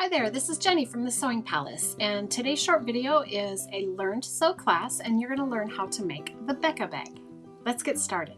Hi there, this is Jenny from the Sewing Palace, and today's short video is a Learn to Sew class, and you're going to learn how to make the Becca Bag. Let's get started.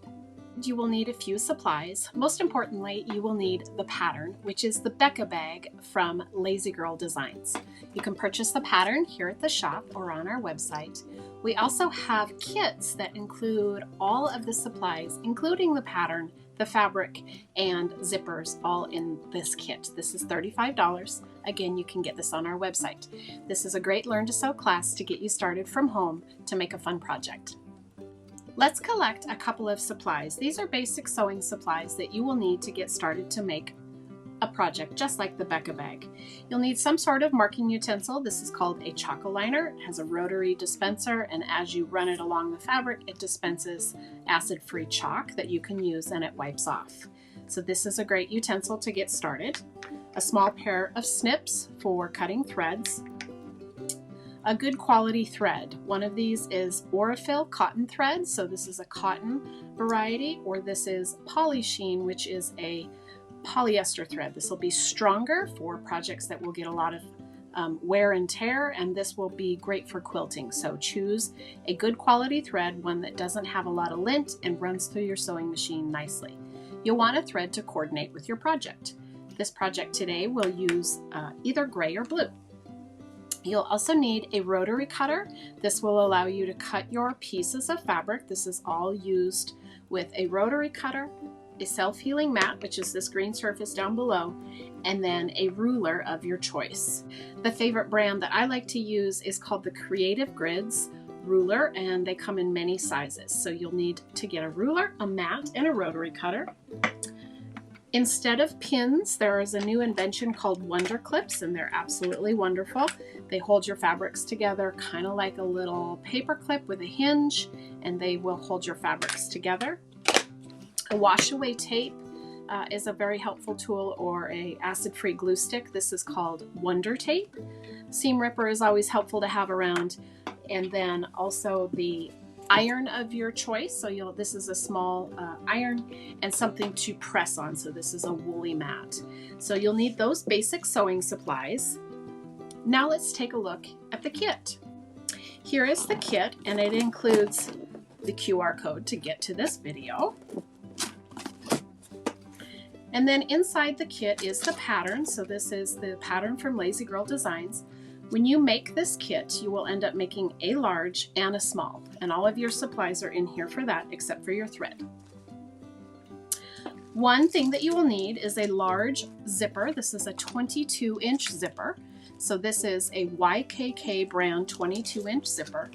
You will need a few supplies. Most importantly, you will need the pattern, which is the Becca Bag from Lazy Girl Designs. You can purchase the pattern here at the shop or on our website. We also have kits that include all of the supplies, including the pattern, the fabric, and zippers, all in this kit. This is $35. Again, you can get this on our website. This is a great Learn to Sew class to get you started from home to make a fun project. Let's collect a couple of supplies. These are basic sewing supplies that you will need to get started to make a project just like the Becca Bag. You'll need some sort of marking utensil. This is called a chalk liner. It has a rotary dispenser, and as you run it along the fabric, it dispenses acid-free chalk that you can use and it wipes off. So this is a great utensil to get started. A small pair of snips for cutting threads. A good quality thread. One of these is Orifil cotton thread, so this is a cotton variety, or this is Polysheen, which is a polyester thread. This will be stronger for projects that will get a lot of wear and tear, and this will be great for quilting. So choose a good quality thread, one that doesn't have a lot of lint and runs through your sewing machine nicely. You'll want a thread to coordinate with your project. This project today will use either gray or blue. You'll also need a rotary cutter. This will allow you to cut your pieces of fabric. This is all used with a rotary cutter, a self-healing mat, which is this green surface down below, and then a ruler of your choice. The favorite brand that I like to use is called the Creative Grids ruler, and they come in many sizes. So you'll need to get a ruler, a mat, and a rotary cutter. Instead of pins, there is a new invention called Wonder Clips, and they're absolutely wonderful. They hold your fabrics together kind of like a little paper clip with a hinge, and they will hold your fabrics together. A wash-away tape is a very helpful tool, or a acid-free glue stick. This is called Wonder Tape. Seam ripper is always helpful to have around, and then also the iron of your choice. So this is a small iron and something to press on. So this is a woolly mat. So you'll need those basic sewing supplies. Now let's take a look at the kit. Here is the kit, and it includes the QR code to get to this video. And then inside the kit is the pattern. So this is the pattern from Lazy Girl Designs. When you make this kit, you will end up making a large and a small, and all of your supplies are in here for that except for your thread. One thing that you will need is a large zipper. This is a 22-inch zipper. So this is a YKK brand 22-inch zipper.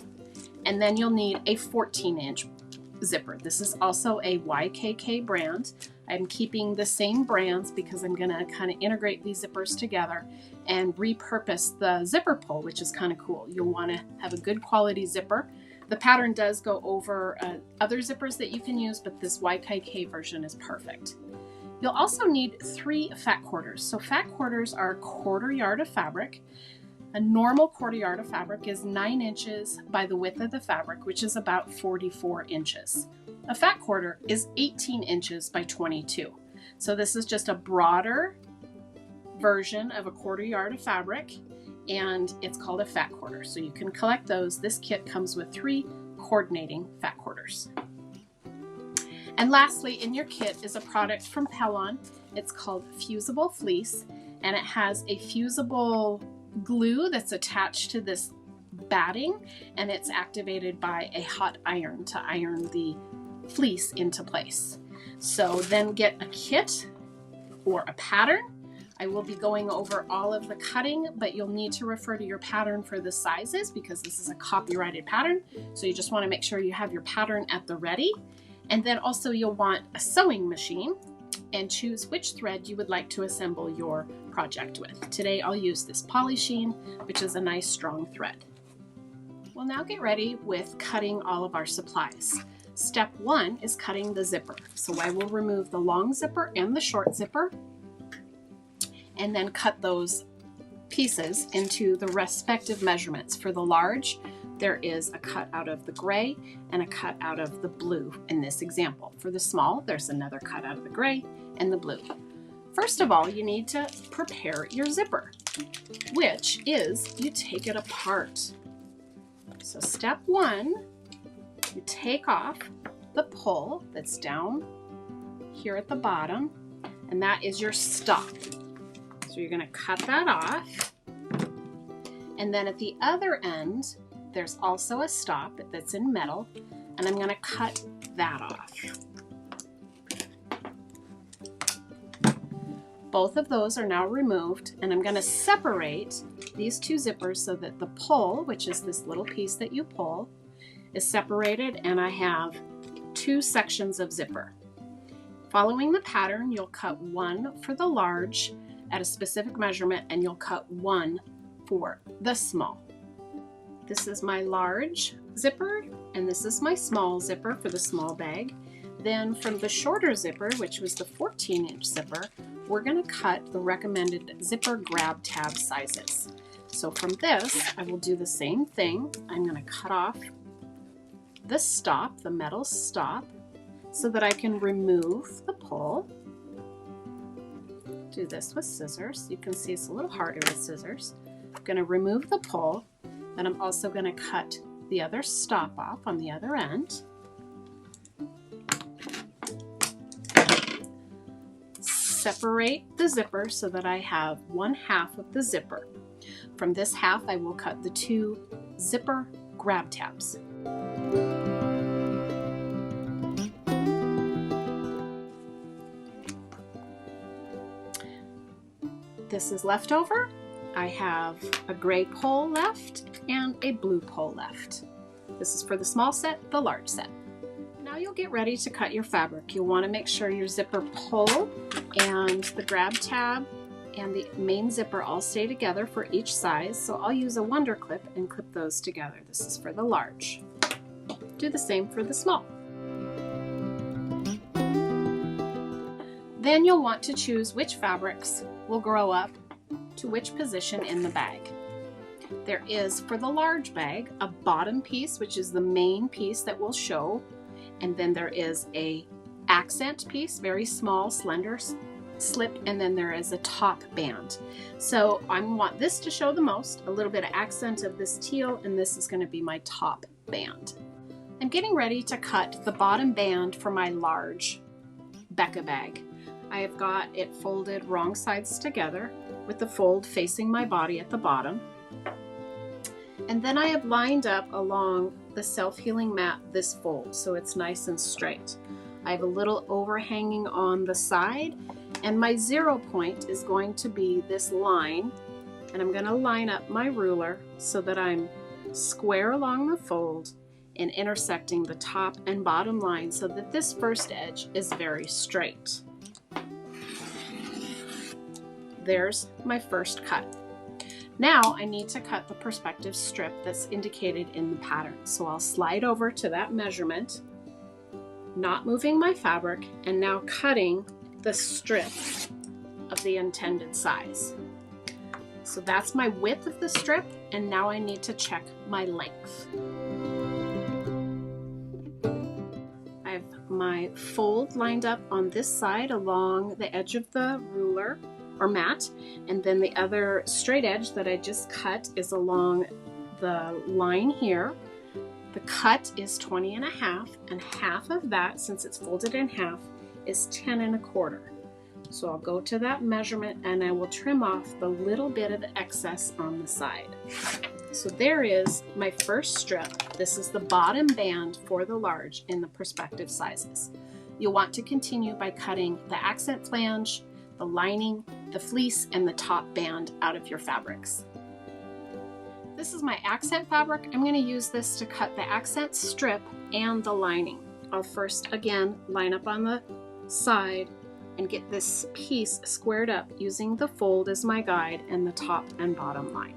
And then you'll need a 14-inch zipper. This is also a YKK brand. I'm keeping the same brands because I'm going to kind of integrate these zippers together and repurpose the zipper pull, which is kind of cool. You'll want to have a good quality zipper. The pattern does go over other zippers that you can use, but this YKK version is perfect. You'll also need 3 fat quarters. So fat quarters are a 1/4 yard of fabric. A normal 1/4 yard of fabric is 9 inches by the width of the fabric, which is about 44 inches. A fat quarter is 18 inches by 22. So this is just a broader version of a 1/4 yard of fabric, and it's called a fat quarter. So you can collect those. This kit comes with 3 coordinating fat quarters. And lastly, in your kit is a product from Pellon. It's called Fusible Fleece, and it has a fusible glue that's attached to this batting, and it's activated by a hot iron to iron the fleece into place. So then get a kit or a pattern. I will be going over all of the cutting, but you'll need to refer to your pattern for the sizes because this is a copyrighted pattern. So you just want to make sure you have your pattern at the ready. And then also you'll want a sewing machine, and choose which thread you would like to assemble your project with. Today I'll use this Polysheen, which is a nice strong thread. We'll now get ready with cutting all of our supplies. Step 1 is cutting the zipper. So I will remove the long zipper and the short zipper, and then cut those pieces into the respective measurements. For the large, there is a cut out of the gray and a cut out of the blue in this example. For the small, there's another cut out of the gray and the blue. First of all, you need to prepare your zipper. which is you take it apart. So step one, you take off the pull that's down here at the bottom, and that is your stop. So you're going to cut that off. And then at the other end, there's also a stop that's in metal, and I'm going to cut that off. Both of those are now removed, and I'm going to separate these two zippers so that the pull, which is this little piece that you pull, is separated, and I have two sections of zipper. Following the pattern, you'll cut one for the large at a specific measurement, and you'll cut one for the small. This is my large zipper, and this is my small zipper for the small bag. Then from the shorter zipper, which was the 14-inch zipper, we're going to cut the recommended zipper grab tab sizes. So from this, I will do the same thing. I'm going to cut off the stop, the metal stop, so that I can remove the pull. Do this with scissors. You can see it's a little harder with scissors. I'm going to remove the pull, and I'm also going to cut the other stop off on the other end. Separate the zipper so that I have 1/2 of the zipper. From this half, I will cut the two zipper grab tabs. This is leftover. I have a gray pole left and a blue pole left. This is for the small set, the large set. Now you'll get ready to cut your fabric. You'll want to make sure your zipper pull and the grab tab and the main zipper all stay together for each size. So I'll use a Wonder Clip and clip those together. This is for the large. Do the same for the small. Then you'll want to choose which fabrics will grow up to which position in the bag. There is, for the large bag, a bottom piece, which is the main piece that will show, and then there is a accent piece, very small, slender slip, and then there is a top band. So I want this to show the most, a little bit of accent of this teal, and this is going to be my top band. I'm getting ready to cut the bottom band for my large Becca bag. I have got it folded wrong sides together with the fold facing my body at the bottom. And then I have lined up along the self-healing mat this fold so it's nice and straight. I have a little overhanging on the side, and my 0 point is going to be this line, and I'm going to line up my ruler so that I'm square along the fold and intersecting the top and bottom line so that this first edge is very straight. There's my first cut. Now I need to cut the perspective strip that's indicated in the pattern. So I'll slide over to that measurement, not moving my fabric, and now cutting the strip of the intended size. So that's my width of the strip, and now I need to check my length. I have my fold lined up on this side along the edge of the ruler or mat, and then the other straight edge that I just cut is along the line here. The cut is 20.5, and half of that, since it's folded in half, is 10.25. So I'll go to that measurement and I will trim off the little bit of excess on the side. So there is my first strip. This is the bottom band for the large in the perspective sizes. You'll want to continue by cutting the accent flange, the lining, the fleece, and the top band out of your fabrics. This is my accent fabric. I'm going to use this to cut the accent strip and the lining. I'll first again line up on the side and get this piece squared up using the fold as my guide and the top and bottom line.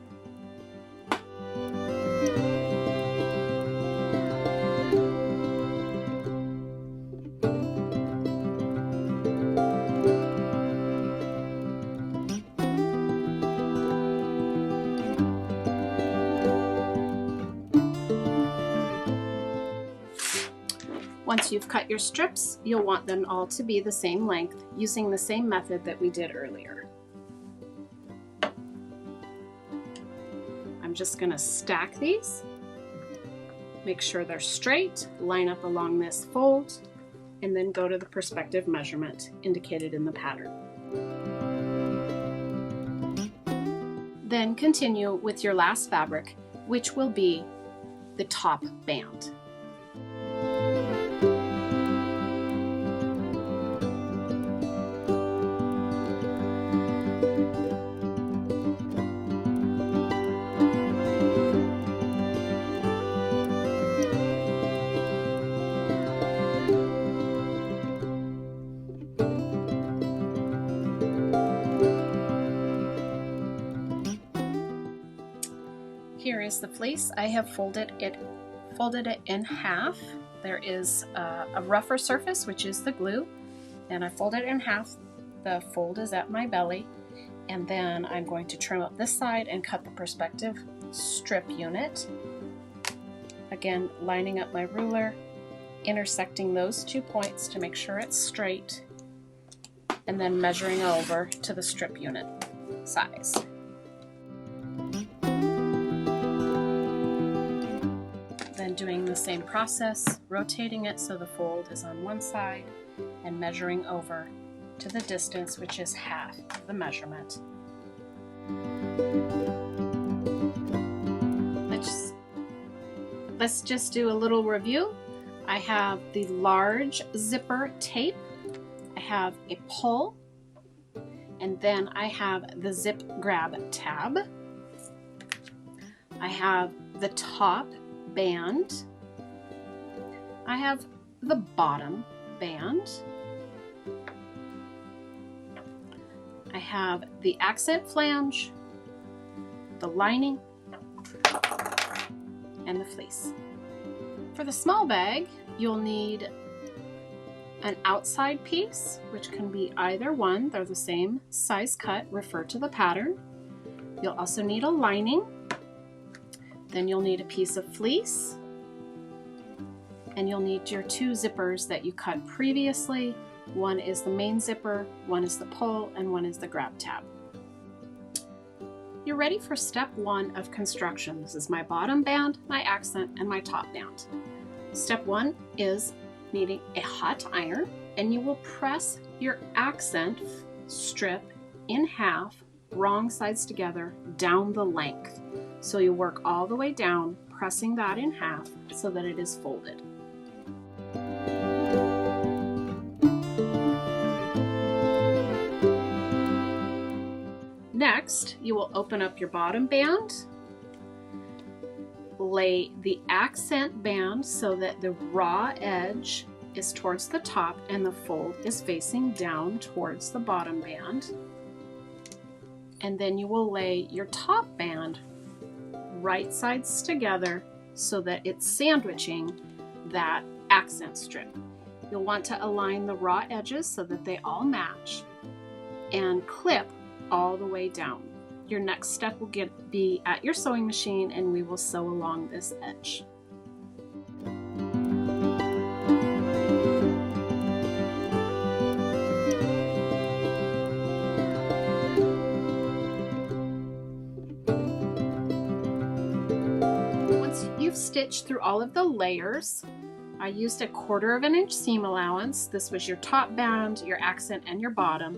Once you've cut your strips, you'll want them all to be the same length using the same method that we did earlier. I'm just going to stack these. Make sure they're straight, line up along this fold, and then go to the perspective measurement indicated in the pattern. Then continue with your last fabric, which will be the top band. Here is the fleece. I have folded it in half. There is a rougher surface, which is the glue, and I folded it in half. The fold is at my belly, and then I'm going to trim up this side and cut the perspective strip unit. Again, lining up my ruler, intersecting those 2 points to make sure it's straight, and then measuring over to the strip unit size. Then doing the same process, rotating it so the fold is on one side and measuring over to the distance, which is half the measurement. Let's just do a little review. I have the large zipper tape, I have a pull, and then I have the zip grab tab. I have the top band. I have the bottom band. I have the accent flange, the lining, and the fleece. For the small bag, you'll need an outside piece, which can be either one. They're the same size cut. Refer to the pattern. You'll also need a lining. Then you'll need a piece of fleece, and you'll need your 2 zippers that you cut previously. One is the main zipper, one is the pull, and one is the grab tab. You're ready for step 1 of construction. This is my bottom band, my accent, and my top band. Step 1 is needing a hot iron, and you will press your accent strip in half, wrong sides together, down the length. So you work all the way down, pressing that in half so that it is folded. Next, you will open up your bottom band, lay the accent band so that the raw edge is towards the top and the fold is facing down towards the bottom band. And then you will lay your top band right sides together so that it's sandwiching that accent strip. You'll want to align the raw edges so that they all match and clip all the way down. Your next step will be at your sewing machine, and we will sew along this edge. You've stitched through all of the layers. I used a 1/4 inch seam allowance. This was your top band, your accent, and your bottom.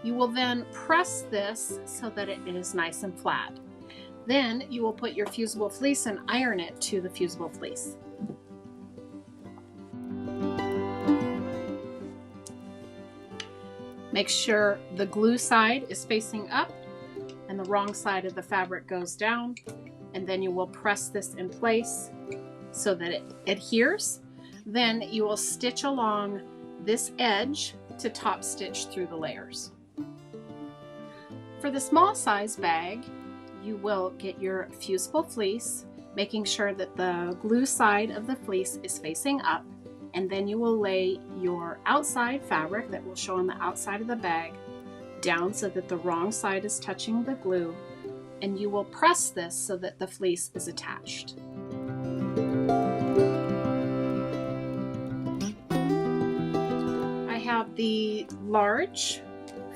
You will then press this so that it is nice and flat. Then you will put your fusible fleece and iron it to the fusible fleece. Make sure the glue side is facing up and the wrong side of the fabric goes down. And then you will press this in place so that it adheres. Then you will stitch along this edge to top stitch through the layers. For the small size bag, you will get your fusible fleece, making sure that the glue side of the fleece is facing up, and then you will lay your outside fabric that will show on the outside of the bag down so that the wrong side is touching the glue, and you will press this so that the fleece is attached. I have the large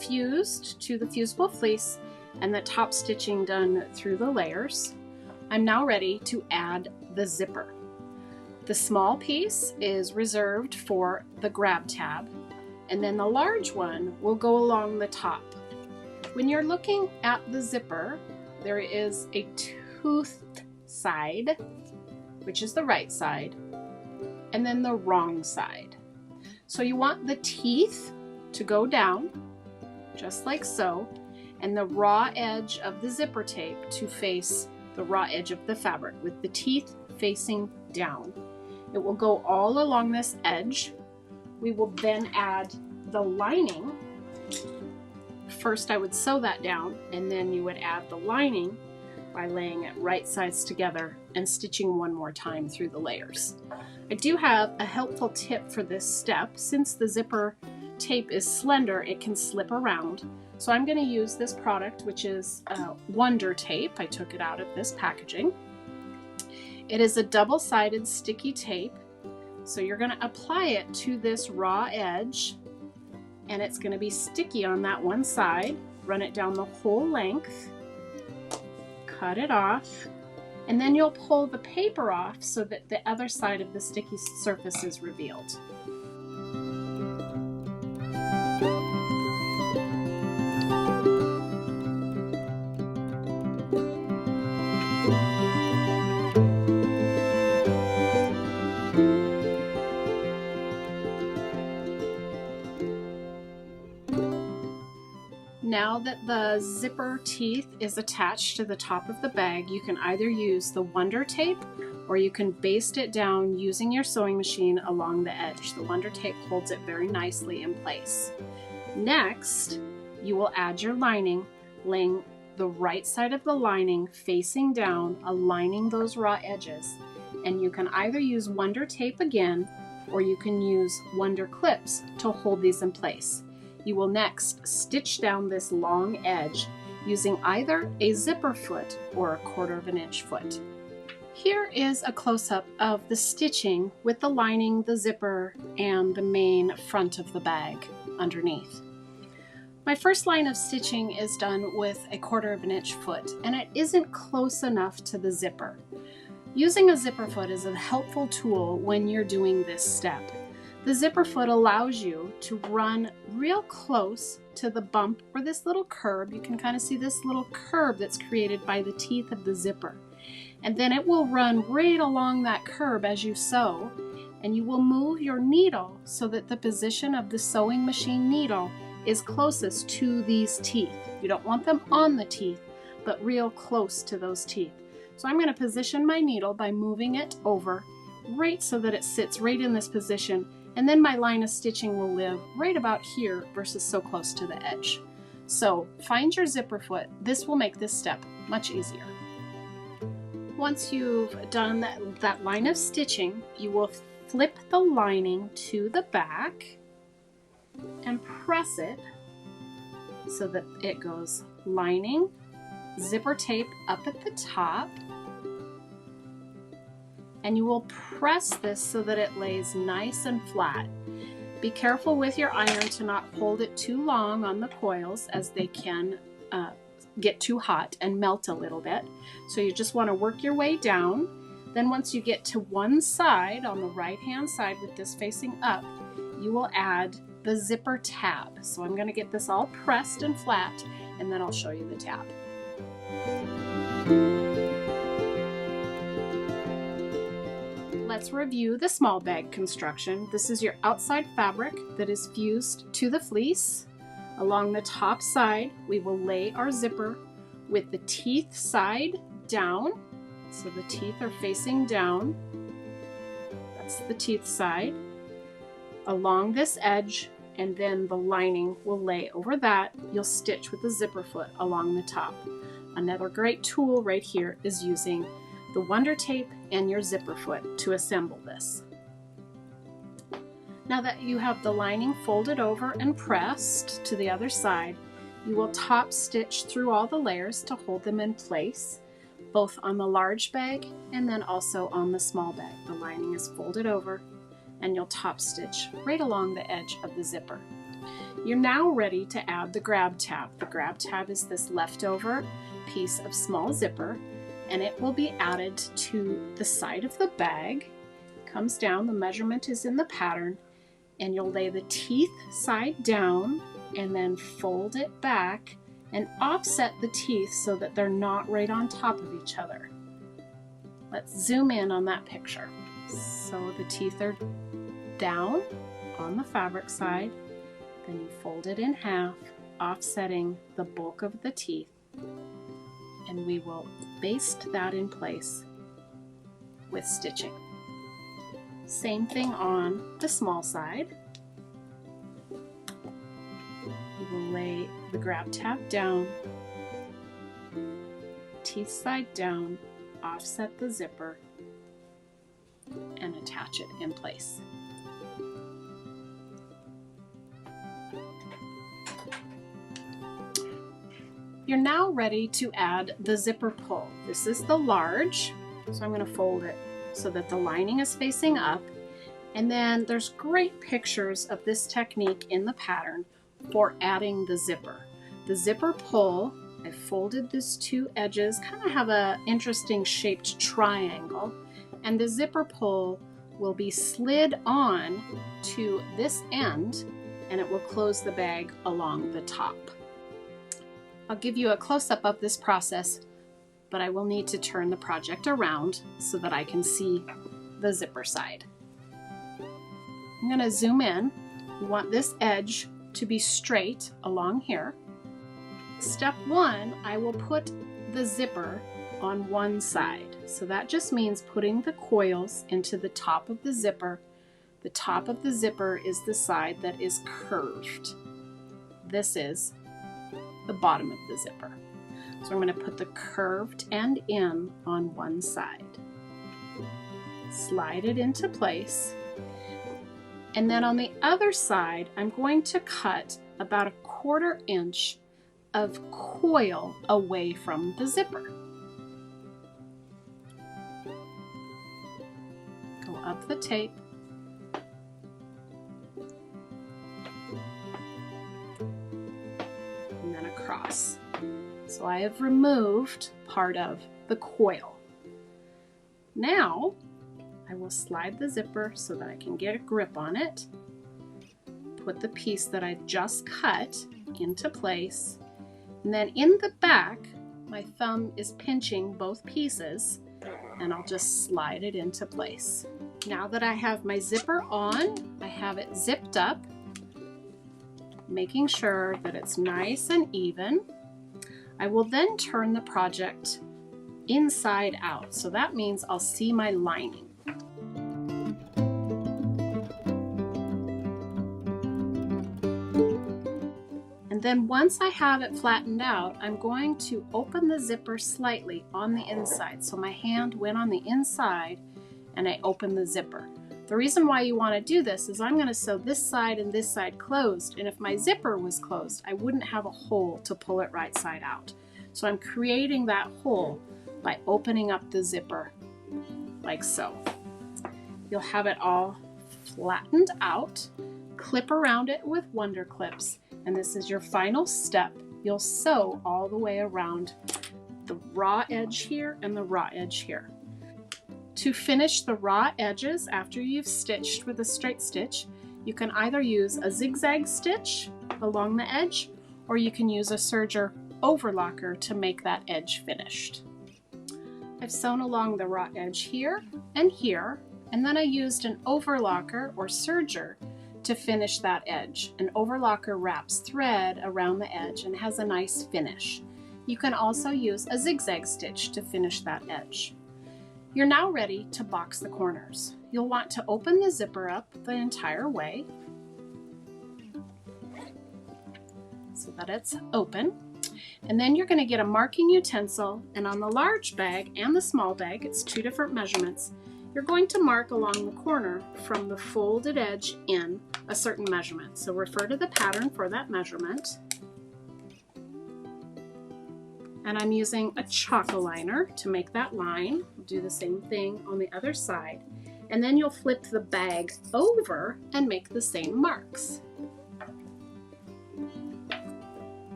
fused to the fusible fleece and the top stitching done through the layers. I'm now ready to add the zipper. The small piece is reserved for the grab tab, and then the large one will go along the top. When you're looking at the zipper, there is a toothed side, which is the right side, and then the wrong side. So you want the teeth to go down, just like so, and the raw edge of the zipper tape to face the raw edge of the fabric with the teeth facing down. It will go all along this edge. We will then add the lining. First I would sew that down, and then you would add the lining by laying it right sides together and stitching one more time through the layers. I do have a helpful tip for this step. Since the zipper tape is slender, it can slip around. So I'm going to use this product, which is Wonder Tape. I took it out of this packaging. It is a double-sided sticky tape. So you're going to apply it to this raw edge, and it's going to be sticky on that one side. Run it down the whole length, cut it off, and then you'll pull the paper off so that the other side of the sticky surface is revealed. Now that the zipper teeth is attached to the top of the bag, you can either use the Wonder Tape or you can baste it down using your sewing machine along the edge. The Wonder Tape holds it very nicely in place. Next, you will add your lining, laying the right side of the lining facing down, aligning those raw edges. And you can either use Wonder Tape again, or you can use Wonder Clips to hold these in place. You will next stitch down this long edge using either a zipper foot or a 1/4 inch foot. Here is a close-up of the stitching with the lining, the zipper, and the main front of the bag underneath. My first line of stitching is done with a 1/4 inch foot, and it isn't close enough to the zipper. Using a zipper foot is a helpful tool when you're doing this step. The zipper foot allows you to run real close to the bump or this little curb. You can kind of see this little curb that's created by the teeth of the zipper. And then it will run right along that curb as you sew, and you will move your needle so that the position of the sewing machine needle is closest to these teeth. You don't want them on the teeth, but real close to those teeth. So I'm going to position my needle by moving it over right so that it sits right in this position, and then my line of stitching will live right about here versus so close to the edge. So find your zipper foot. This will make this step much easier. Once you've done that line of stitching, you will flip the lining to the back and press it so that it goes lining, zipper tape up at the top, and you will press this so that it lays nice and flat. Be careful with your iron to not hold it too long on the coils, as they can get too hot and melt a little bit. So you just want to work your way down. Then once you get to one side, on the right hand side with this facing up, you will add the zipper tab. So I'm going to get this all pressed and flat, and then I'll show you the tab. Let's review the small bag construction. This is your outside fabric that is fused to the fleece. Along the top side, we will lay our zipper with the teeth side down. So the teeth are facing down. That's the teeth side. Along this edge, and then the lining will lay over that. You'll stitch with the zipper foot along the top. Another great tool right here is using the Wonder Tape and your zipper foot to assemble this. Now that you have the lining folded over and pressed to the other side, you will top stitch through all the layers to hold them in place, both on the large bag and then also on the small bag. The lining is folded over, and you'll top stitch right along the edge of the zipper. You're now ready to add the grab tab. The grab tab is this leftover piece of small zipper, and it will be added to the side of the bag. It comes down, the measurement is in the pattern, and you'll lay the teeth side down and then fold it back and offset the teeth so that they're not right on top of each other. Let's zoom in on that picture. So the teeth are down on the fabric side, then you fold it in half, offsetting the bulk of the teeth, and we will baste that in place with stitching. Same thing on the small side. We will lay the grab tab down, teeth side down, offset the zipper, and attach it in place. You're now ready to add the zipper pull. This is the large, so I'm going to fold it so that the lining is facing up. And then there's great pictures of this technique in the pattern for adding the zipper. The zipper pull, I folded these two edges, kind of have an interesting shaped triangle, and the zipper pull will be slid on to this end and it will close the bag along the top. I'll give you a close-up of this process, but I will need to turn the project around so that I can see the zipper side. I'm going to zoom in. We want this edge to be straight along here. Step one, I will put the zipper on one side. So that just means putting the coils into the top of the zipper. The top of the zipper is the side that is curved. This is the bottom of the zipper. So I'm going to put the curved end in on one side. Slide it into place. And then on the other side, I'm going to cut about a 1/4 inch of coil away from the zipper. Go up the tape. And then across. So I have removed part of the coil. Now I will slide the zipper so that I can get a grip on it. Put the piece that I just cut into place. And then in the back, my thumb is pinching both pieces and I'll just slide it into place. Now that I have my zipper on, I have it zipped up, making sure that it's nice and even. I will then turn the project inside out. So that means I'll see my lining. And then once I have it flattened out, I'm going to open the zipper slightly on the inside. So my hand went on the inside and I opened the zipper. The reason why you want to do this is I'm going to sew this side and this side closed, and if my zipper was closed, I wouldn't have a hole to pull it right side out. So I'm creating that hole by opening up the zipper like so. You'll have it all flattened out, clip around it with Wonder Clips, and this is your final step. You'll sew all the way around the raw edge here and the raw edge here. To finish the raw edges after you've stitched with a straight stitch, you can either use a zigzag stitch along the edge, or you can use a serger overlocker to make that edge finished. I've sewn along the raw edge here, and then I used an overlocker or serger to finish that edge. An overlocker wraps thread around the edge and has a nice finish. You can also use a zigzag stitch to finish that edge. You're now ready to box the corners. You'll want to open the zipper up the entire way so that it's open. And then you're going to get a marking utensil, and on the large bag and the small bag, it's 2 different measurements, you're going to mark along the corner from the folded edge in a certain measurement. So refer to the pattern for that measurement. And I'm using a chalk liner to make that line. I'll do the same thing on the other side. And then you'll flip the bag over and make the same marks.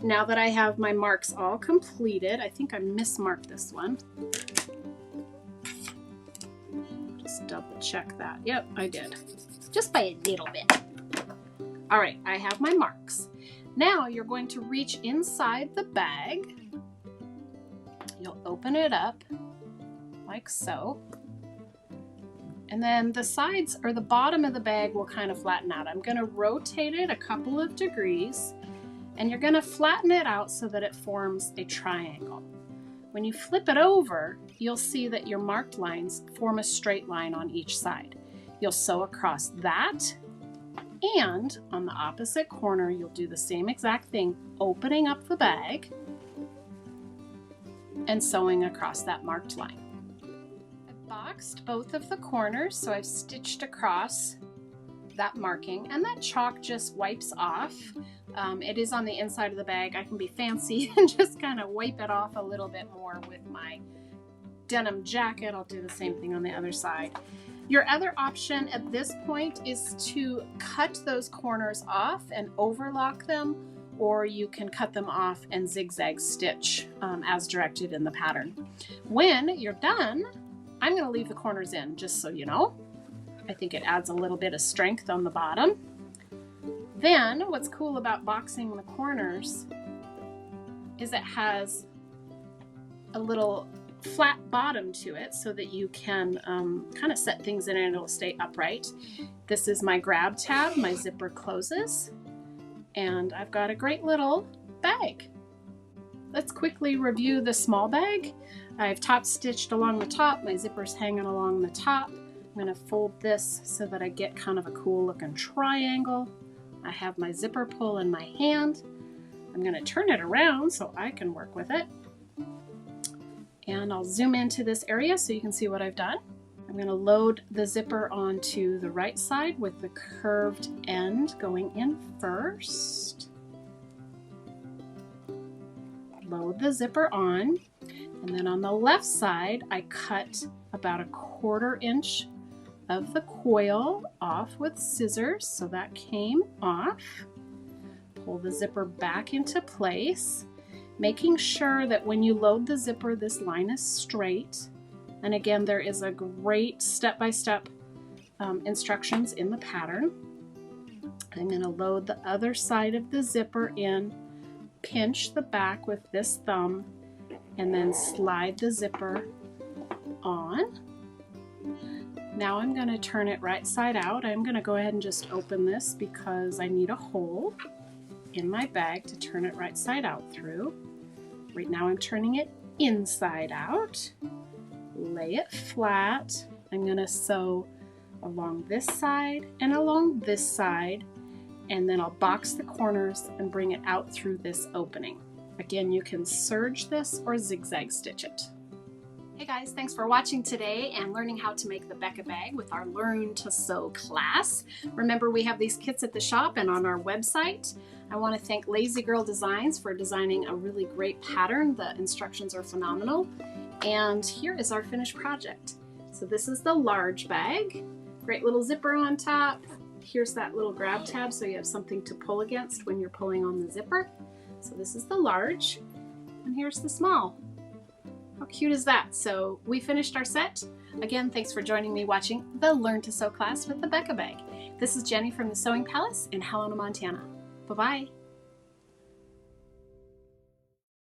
Now that I have my marks all completed, I think I mismarked this one. Just double check that. Yep, I did. Just by a little bit. All right, I have my marks. Now you're going to reach inside the bag. You'll open it up like so. And then the sides or the bottom of the bag will kind of flatten out. I'm going to rotate it a couple of degrees, and you're going to flatten it out so that it forms a triangle. When you flip it over, you'll see that your marked lines form a straight line on each side. You'll sew across that, and on the opposite corner, you'll do the same exact thing, opening up the bag and sewing across that marked line. I've boxed both of the corners, so I've stitched across that marking, and that chalk just wipes off. It is on the inside of the bag. I can be fancy and just kind of wipe it off a little bit more with my denim jacket. I'll do the same thing on the other side. Your other option at this point is to cut those corners off and overlock them, or you can cut them off and zigzag stitch as directed in the pattern. When you're done, I'm going to leave the corners in, just so you know. I think it adds a little bit of strength on the bottom. Then what's cool about boxing the corners is it has a little flat bottom to it so that you can kind of set things in and it'll stay upright. This is my grab tab. My zipper closes, and I've got a great little bag. Let's quickly review the small bag. I've top stitched along the top. My zipper's hanging along the top. I'm going to fold this so that I get kind of a cool looking triangle. I have my zipper pull in my hand. I'm going to turn it around so I can work with it. And I'll zoom into this area so you can see what I've done. I'm going to load the zipper onto the right side with the curved end going in first. Load the zipper on, and then on the left side I cut about a 1/4 inch of the coil off with scissors, so that came off. Pull the zipper back into place, making sure that when you load the zipper, this line is straight. And again, there is a great step-by-step instructions in the pattern. I'm going to load the other side of the zipper in, pinch the back with this thumb, and then slide the zipper on. Now I'm going to turn it right side out. I'm going to go ahead and just open this because I need a hole in my bag to turn it right side out through. Right now I'm turning it inside out. Lay it flat. I'm going to sew along this side and along this side, and then I'll box the corners and bring it out through this opening. Again, you can serge this or zigzag stitch it. Hey guys, thanks for watching today and learning how to make the Becca bag with our Learn to Sew class. Remember, we have these kits at the shop and on our website. I want to thank Lazy Girl Designs for designing a really great pattern. The instructions are phenomenal. And here is our finished project. So this is the large bag. Great little zipper on top. Here's that little grab tab so you have something to pull against when you're pulling on the zipper. So this is the large, and here's the small. How cute is that? So we finished our set. Again, thanks for joining me watching the Learn to Sew class with the Becca Bag. This is Jenny from the Sewing Palace in Helena, Montana. Bye-bye.